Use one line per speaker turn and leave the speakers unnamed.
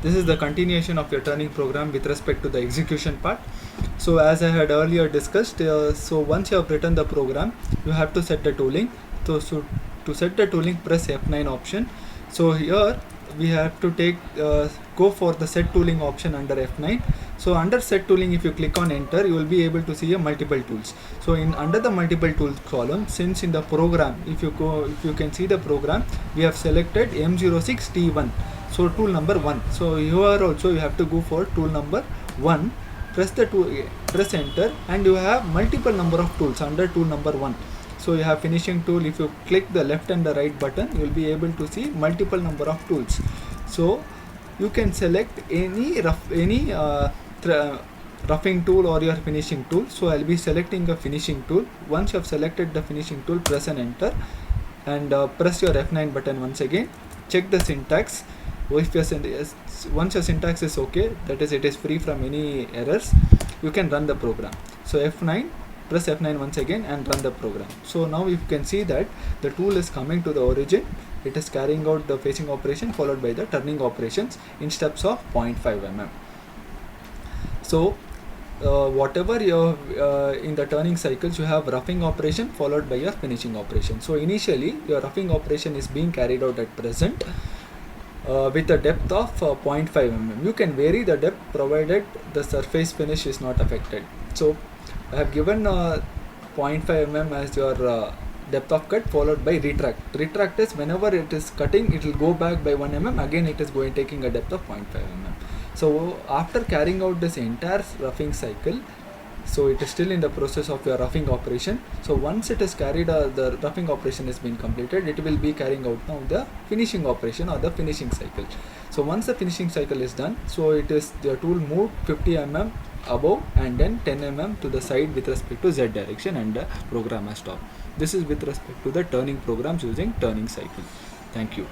This is the continuation of your turning program with respect to the execution part. So as I had earlier discussed, so once you have written the program, you have to set the tooling. So to set the tooling, press F9 option. So here we have to go for the set tooling option under F9. So under set tooling, if you click on enter, you will be able to see a multiple tools. So in under the multiple tools column, since in the program, if you can see the program, we have selected M06T1. So tool number 1. So here also you have to go for tool number 1. Press enter, and you have multiple number of tools under tool number 1. So you have finishing tool. If you click the left and the right button, you will be able to see multiple number of tools. So you can select any roughing tool or your finishing tool. So I'll be selecting a finishing tool. Once you have selected the finishing tool, press and enter, and press your F9 button once again. Check the syntax. If once your syntax is okay, that is, it is free from any errors, you can run the program. So F9, press F9 once again and run the program. So now you can see that the tool is coming to the origin. It is carrying out the facing operation followed by the turning operations in steps of 0.5 mm. So whatever you in the turning cycles, you have roughing operation followed by your finishing operation. So initially your roughing operation is being carried out at present with a depth of 0.5 mm. You can vary the depth provided the surface finish is not affected. So I have given 0.5 mm as your depth of cut followed by retract. Retract is whenever it is cutting, it will go back by 1 mm, again it is taking a depth of 0.5 mm. So after carrying out this entire roughing cycle, so it is still in the process of your roughing operation. So once it is carried, the roughing operation has been completed, it will be carrying out now the finishing operation or the finishing cycle. So once the finishing cycle is done, so it is the tool moved 50 mm above and then 10 mm to the side with respect to Z direction, and the program has stopped. This is with respect to the turning programs using turning cycle. Thank you.